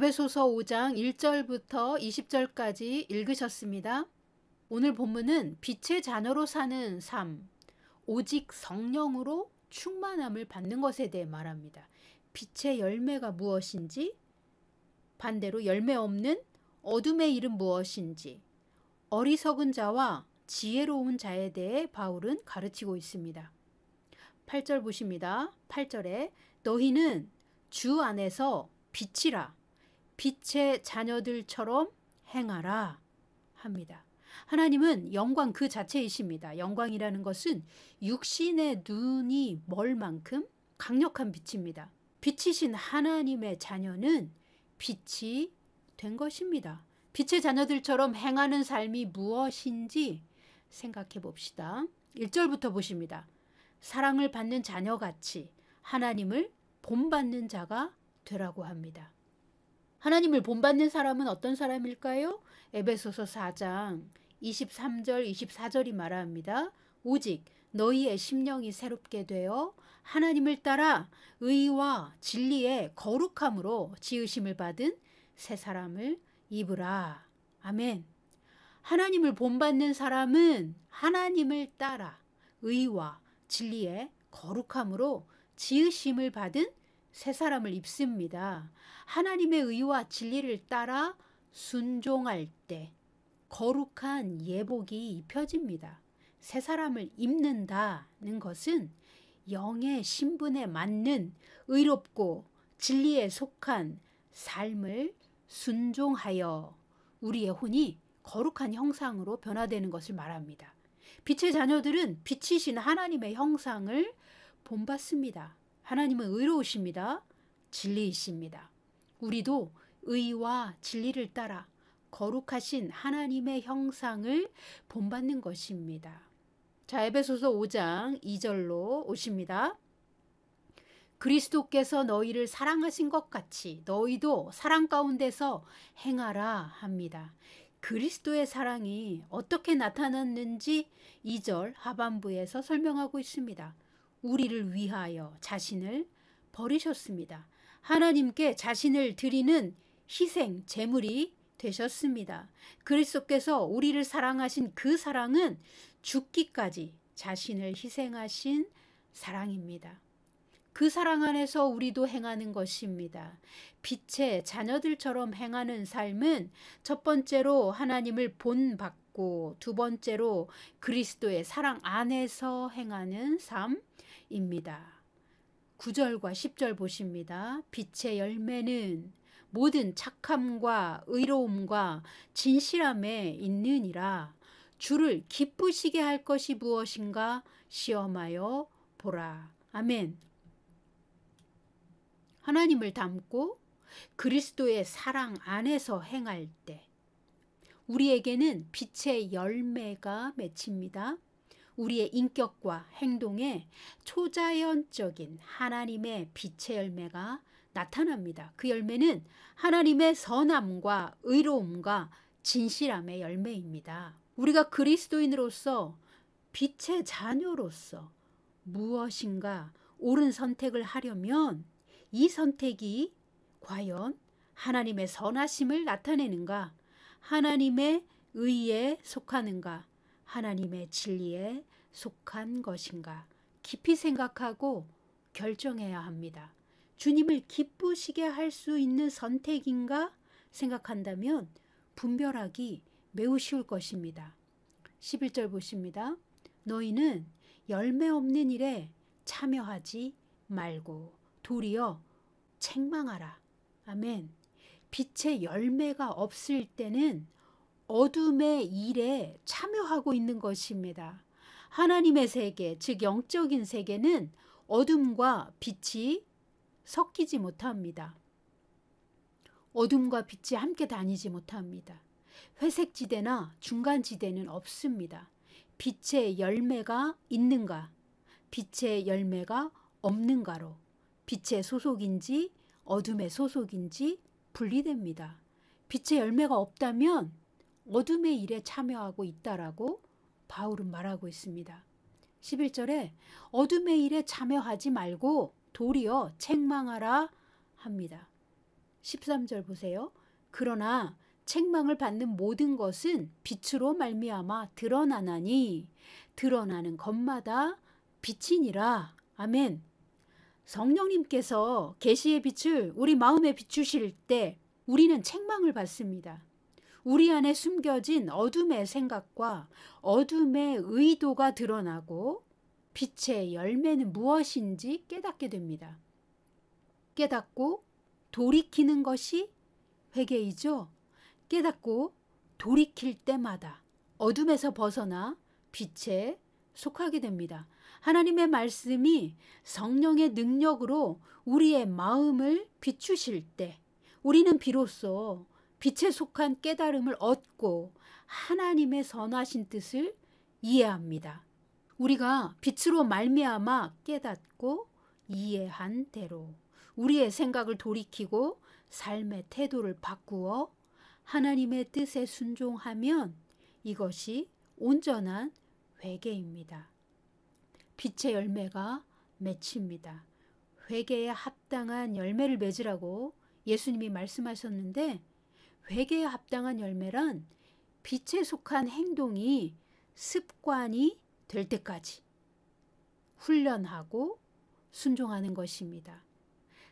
에베소서 5장 1절부터 20절까지 읽으셨습니다. 오늘 본문은 빛의 자녀로 사는 삶, 오직 성령으로 충만함을 받는 것에 대해 말합니다. 빛의 열매가 무엇인지, 반대로 열매 없는 어둠의 일은 무엇인지, 어리석은 자와 지혜로운 자에 대해 바울은 가르치고 있습니다. 8절 보십니다. 8절에 너희는 주 안에서 빛이라 빛의 자녀들처럼 행하라 합니다. 하나님은 영광 그 자체이십니다. 영광이라는 것은 육신의 눈이 멀 만큼 강력한 빛입니다. 빛이신 하나님의 자녀는 빛이 된 것입니다. 빛의 자녀들처럼 행하는 삶이 무엇인지 생각해 봅시다. 1절부터 보십니다. 사랑을 받는 자녀같이 하나님을 본받는 자가 되라고 합니다. 하나님을 본받는 사람은 어떤 사람일까요? 에베소서 4장 23절 24절이 말합니다. 오직 너희의 심령이 새롭게 되어 하나님을 따라 의와 진리의 거룩함으로 지으심을 받은 새 사람을 입으라. 아멘. 하나님을 본받는 사람은 하나님을 따라 의와 진리의 거룩함으로 지으심을 받은 새 사람을 입습니다. 하나님의 의와 진리를 따라 순종할 때 거룩한 예복이 입혀집니다. 새 사람을 입는다는 것은 영의 신분에 맞는 의롭고 진리에 속한 삶을 순종하여 우리의 혼이 거룩한 형상으로 변화되는 것을 말합니다. 빛의 자녀들은 빛이신 하나님의 형상을 본받습니다. 하나님은 의로우십니다. 진리이십니다. 우리도 의와 진리를 따라 거룩하신 하나님의 형상을 본받는 것입니다. 자, 에베소서 5장 2절로 오십니다. 그리스도께서 너희를 사랑하신 것 같이 너희도 사랑 가운데서 행하라 합니다. 그리스도의 사랑이 어떻게 나타났는지 2절 하반부에서 설명하고 있습니다. 우리를 위하여 자신을 버리셨습니다. 하나님께 자신을 드리는 희생 제물이 되셨습니다. 그리스도께서 우리를 사랑하신 그 사랑은 죽기까지 자신을 희생하신 사랑입니다. 그 사랑 안에서 우리도 행하는 것입니다. 빛의 자녀들처럼 행하는 삶은 첫 번째로 하나님을 본받고 두 번째로 그리스도의 사랑 안에서 행하는 삶입니다. 9절과 10절 보십니다. 빛의 열매는 모든 착함과 의로움과 진실함에 있느니라. 주를 기쁘시게 할 것이 무엇인가 시험하여 보라. 아멘. 하나님을 닮고 그리스도의 사랑 안에서 행할 때 우리에게는 빛의 열매가 맺힙니다. 우리의 인격과 행동에 초자연적인 하나님의 빛의 열매가 나타납니다. 그 열매는 하나님의 선함과 의로움과 진실함의 열매입니다. 우리가 그리스도인으로서 빛의 자녀로서 무엇인가 옳은 선택을 하려면 이 선택이 과연 하나님의 선하심을 나타내는가, 하나님의 의에 속하는가, 하나님의 진리에 속한 것인가 깊이 생각하고 결정해야 합니다. 주님을 기쁘시게 할 수 있는 선택인가 생각한다면 분별하기 매우 쉬울 것입니다. 11절 보십니다. 너희는 열매 없는 일에 참여하지 말고 도리어 책망하라. 아멘. 빛의 열매가 없을 때는 어둠의 일에 참여하고 있는 것입니다. 하나님의 세계, 즉 영적인 세계는 어둠과 빛이 섞이지 못합니다. 어둠과 빛이 함께 다니지 못합니다. 회색 지대나 중간 지대는 없습니다. 빛의 열매가 있는가, 빛의 열매가 없는가로 빛의 소속인지 어둠의 소속인지 분리됩니다. 빛의 열매가 없다면 어둠의 일에 참여하고 있다라고 바울은 말하고 있습니다. 11절에 어둠의 일에 참여하지 말고 도리어 책망하라 합니다. 13절 보세요. 그러나 책망을 받는 모든 것은 빛으로 말미암아 드러나나니 드러나는 것마다 빛이니라. 아멘. 성령님께서 계시의 빛을 우리 마음에 비추실 때 우리는 책망을 받습니다. 우리 안에 숨겨진 어둠의 생각과 어둠의 의도가 드러나고 빛의 열매는 무엇인지 깨닫게 됩니다. 깨닫고 돌이키는 것이 회개이죠. 깨닫고 돌이킬 때마다 어둠에서 벗어나 빛에 속하게 됩니다. 하나님의 말씀이 성령의 능력으로 우리의 마음을 비추실 때 우리는 비로소 빛에 속한 깨달음을 얻고 하나님의 선하신 뜻을 이해합니다. 우리가 빛으로 말미암아 깨닫고 이해한 대로 우리의 생각을 돌이키고 삶의 태도를 바꾸어 하나님의 뜻에 순종하면 이것이 온전한 회개입니다. 빛의 열매가 맺힙니다. 회개에 합당한 열매를 맺으라고 예수님이 말씀하셨는데 회개에 합당한 열매란 빛에 속한 행동이 습관이 될 때까지 훈련하고 순종하는 것입니다.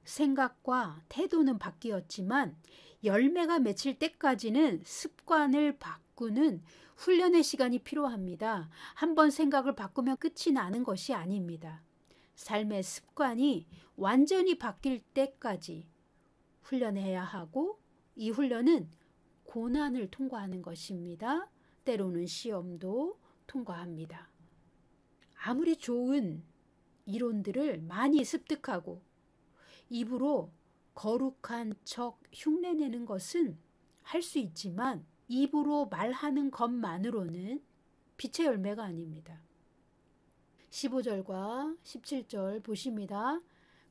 생각과 태도는 바뀌었지만 열매가 맺힐 때까지는 습관을 바꾸는 훈련의 시간이 필요합니다. 한번 생각을 바꾸면 끝이 나는 것이 아닙니다. 삶의 습관이 완전히 바뀔 때까지 훈련해야 하고 이 훈련은 고난을 통과하는 것입니다. 때로는 시험도 통과합니다. 아무리 좋은 이론들을 많이 습득하고 입으로 거룩한 척 흉내내는 것은 할 수 있지만 입으로 말하는 것만으로는 빛의 열매가 아닙니다. 15절과 17절 보십니다.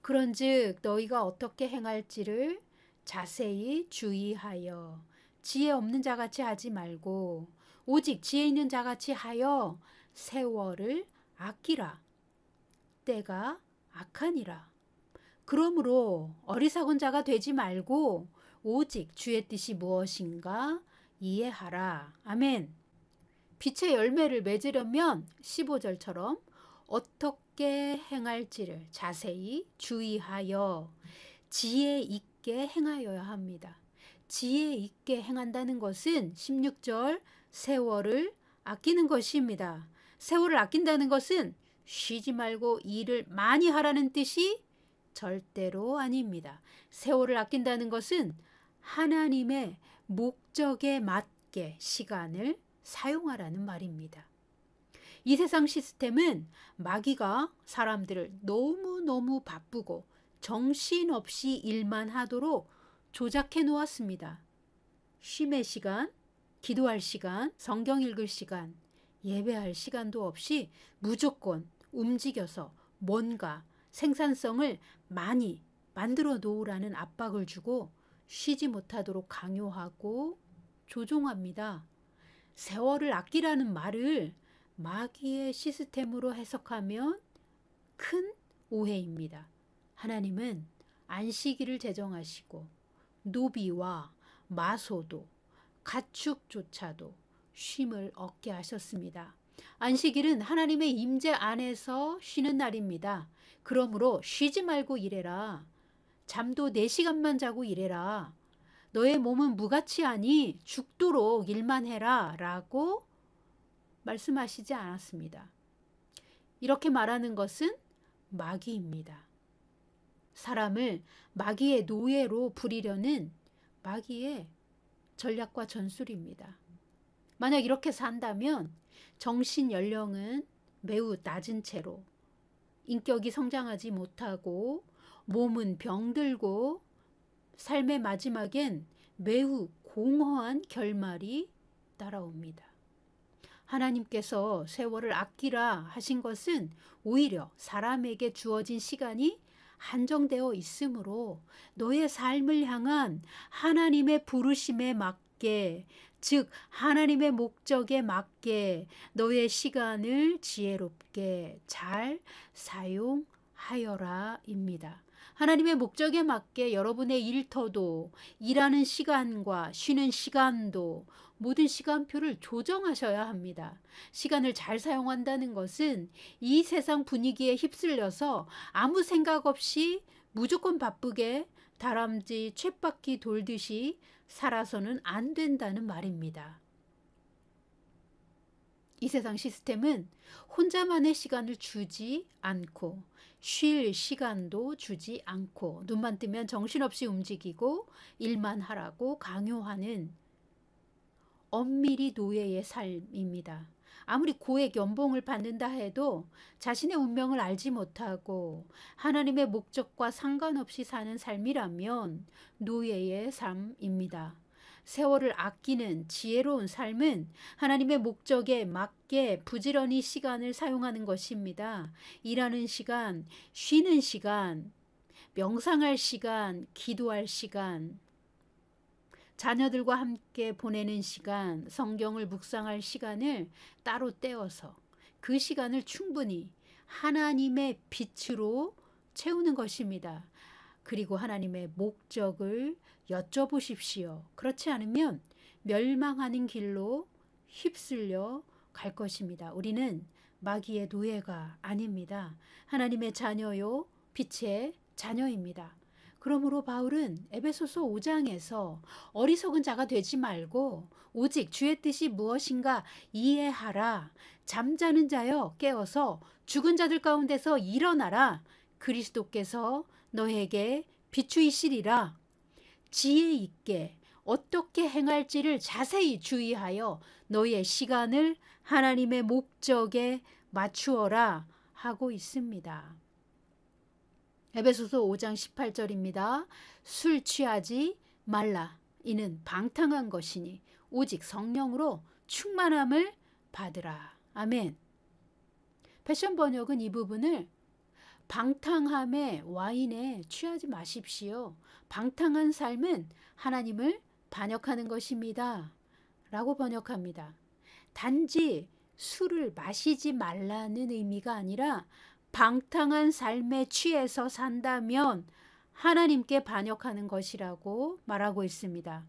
그런즉 너희가 어떻게 행할지를 자세히 주의하여 지혜 없는 자같이 하지 말고 오직 지혜 있는 자같이 하여 세월을 아끼라. 때가 악하니라. 그러므로 어리석은 자가 되지 말고 오직 주의 뜻이 무엇인가 이해하라. 아멘. 빛의 열매를 맺으려면 15절처럼 어떻게 행할지를 자세히 주의하여 지혜 있게 행하여야 합니다. 지혜 있게 행한다는 것은 16절 세월을 아끼는 것입니다. 세월을 아낀다는 것은 쉬지 말고 일을 많이 하라는 뜻이 절대로 아닙니다. 세월을 아낀다는 것은 하나님의 목적에 맞게 시간을 사용하라는 말입니다. 이 세상 시스템은 마귀가 사람들을 너무너무 바쁘고 정신없이 일만 하도록 조작해 놓았습니다. 쉼의 시간, 기도할 시간, 성경 읽을 시간, 예배할 시간도 없이 무조건 움직여서 뭔가 생산성을 많이 만들어 놓으라는 압박을 주고 쉬지 못하도록 강요하고 조종합니다. 세월을 아끼라는 말을 마귀의 시스템으로 해석하면 큰 오해입니다. 하나님은 안식일을 제정하시고 노비와 마소도 가축조차도 쉼을 얻게 하셨습니다. 안식일은 하나님의 임재 안에서 쉬는 날입니다. 그러므로 쉬지 말고 일해라. 잠도 4시간만 자고 일해라. 너의 몸은 무가치하니 죽도록 일만 해라 라고 말씀하시지 않았습니다. 이렇게 말하는 것은 마귀입니다. 사람을 마귀의 노예로 부리려는 마귀의 전략과 전술입니다. 만약 이렇게 산다면 정신 연령은 매우 낮은 채로 인격이 성장하지 못하고 몸은 병들고 삶의 마지막엔 매우 공허한 결말이 따라옵니다. 하나님께서 세월을 아끼라 하신 것은 오히려 사람에게 주어진 시간이 한정되어 있으므로 너의 삶을 향한 하나님의 부르심에 맞게, 즉 하나님의 목적에 맞게 너의 시간을 지혜롭게 잘 사용하여라입니다. 하나님의 목적에 맞게 여러분의 일터도, 일하는 시간과 쉬는 시간도 모든 시간표를 조정하셔야 합니다. 시간을 잘 사용한다는 것은 이 세상 분위기에 휩쓸려서 아무 생각 없이 무조건 바쁘게 다람쥐 쳇바퀴 돌듯이 살아서는 안 된다는 말입니다. 이 세상 시스템은 혼자만의 시간을 주지 않고 쉴 시간도 주지 않고 눈만 뜨면 정신없이 움직이고 일만 하라고 강요하는 엄밀히 노예의 삶입니다. 아무리 고액 연봉을 받는다 해도 자신의 운명을 알지 못하고 하나님의 목적과 상관없이 사는 삶이라면 노예의 삶입니다. 세월을 아끼는 지혜로운 삶은 하나님의 목적에 맞게 부지런히 시간을 사용하는 것입니다. 일하는 시간, 쉬는 시간, 명상할 시간, 기도할 시간, 자녀들과 함께 보내는 시간, 성경을 묵상할 시간을 따로 떼어서 그 시간을 충분히 하나님의 빛으로 채우는 것입니다. 그리고 하나님의 목적을 여쭤보십시오. 그렇지 않으면 멸망하는 길로 휩쓸려 갈 것입니다. 우리는 마귀의 노예가 아닙니다. 하나님의 자녀요, 빛의 자녀입니다. 그러므로 바울은 에베소서 5장에서 어리석은 자가 되지 말고 오직 주의 뜻이 무엇인가 이해하라. 잠자는 자여 깨어서 죽은 자들 가운데서 일어나라. 그리스도께서 너에게 비추이시리라. 지혜 있게 어떻게 행할지를 자세히 주의하여 너의 시간을 하나님의 목적에 맞추어라 하고 있습니다. 에베소서 5장 18절입니다. 술 취하지 말라. 이는 방탕한 것이니 오직 성령으로 충만함을 받으라. 아멘. 패션 번역은 이 부분을 방탕함에 와인에 취하지 마십시오. 방탕한 삶은 하나님을 반역하는 것입니다. 라고 번역합니다. 단지 술을 마시지 말라는 의미가 아니라 방탕한 삶에 취해서 산다면 하나님께 반역하는 것이라고 말하고 있습니다.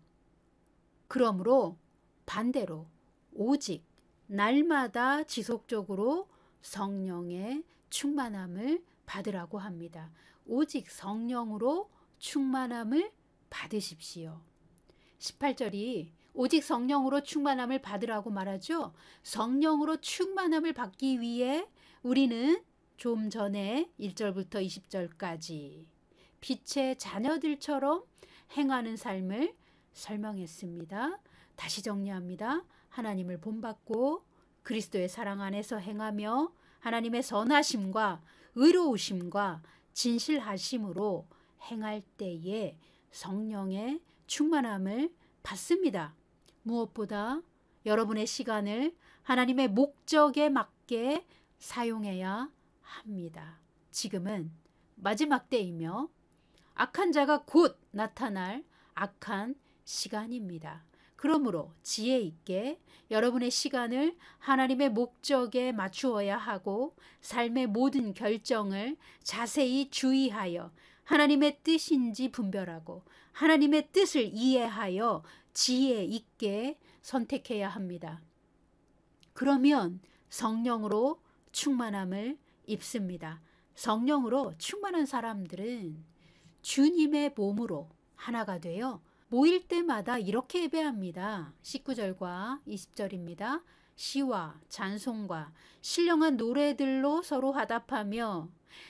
그러므로 반대로 오직 날마다 지속적으로 성령의 충만함을 받으라고 합니다. 오직 성령으로 충만함을 받으십시오. 18절이 오직 성령으로 충만함을 받으라고 말하죠. 성령으로 충만함을 받기 위해 우리는 좀 전에 1절부터 20절까지 빛의 자녀들처럼 행하는 삶을 설명했습니다. 다시 정리합니다. 하나님을 본받고 그리스도의 사랑 안에서 행하며 하나님의 선하심과 의로우심과 진실하심으로 행할 때에 성령의 충만함을 받습니다. 무엇보다 여러분의 시간을 하나님의 목적에 맞게 사용해야 합니다. 지금은 마지막 때이며 악한 자가 곧 나타날 악한 시간입니다. 그러므로 지혜 있게 여러분의 시간을 하나님의 목적에 맞추어야 하고 삶의 모든 결정을 자세히 주의하여 하나님의 뜻인지 분별하고 하나님의 뜻을 이해하여 지혜 있게 선택해야 합니다. 그러면 성령으로 충만함을 입습니다. 성령으로 충만한 사람들은 주님의 몸으로 하나가 되어 모일 때마다 이렇게 예배합니다. 19절과 20절입니다. 시와 찬송과 신령한 노래들로 서로 화답하며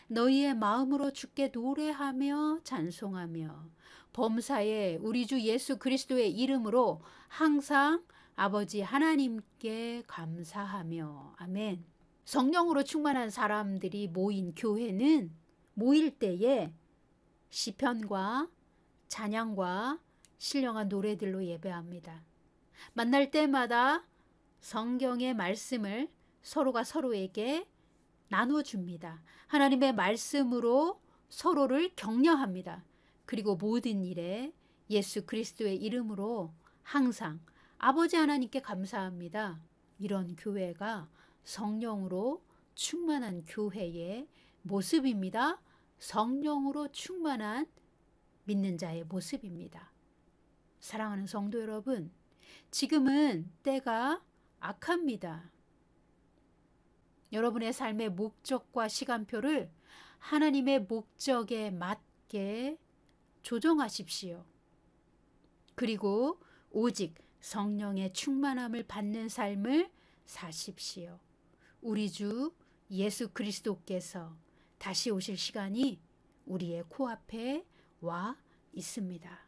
너희의 마음으로 주께 노래하며 찬송하며 범사에 우리 주 예수 그리스도의 이름으로 항상 아버지 하나님께 감사하며 아멘. 성령으로 충만한 사람들이 모인 교회는 모일 때에 시편과 찬양과 신령한 노래들로 예배합니다. 만날 때마다 성경의 말씀을 서로가 서로에게 나눠줍니다. 하나님의 말씀으로 서로를 격려합니다. 그리고 모든 일에 예수 그리스도의 이름으로 항상 아버지 하나님께 감사합니다. 이런 교회가 성령으로 충만한 교회의 모습입니다. 성령으로 충만한 믿는 자의 모습입니다. 사랑하는 성도 여러분, 지금은 때가 악합니다. 여러분의 삶의 목적과 시간표를 하나님의 목적에 맞게 조정하십시오. 그리고 오직 성령의 충만함을 받는 삶을 사십시오. 우리 주 예수 그리스도께서 다시 오실 시간이 우리의 코앞에 와 있습니다.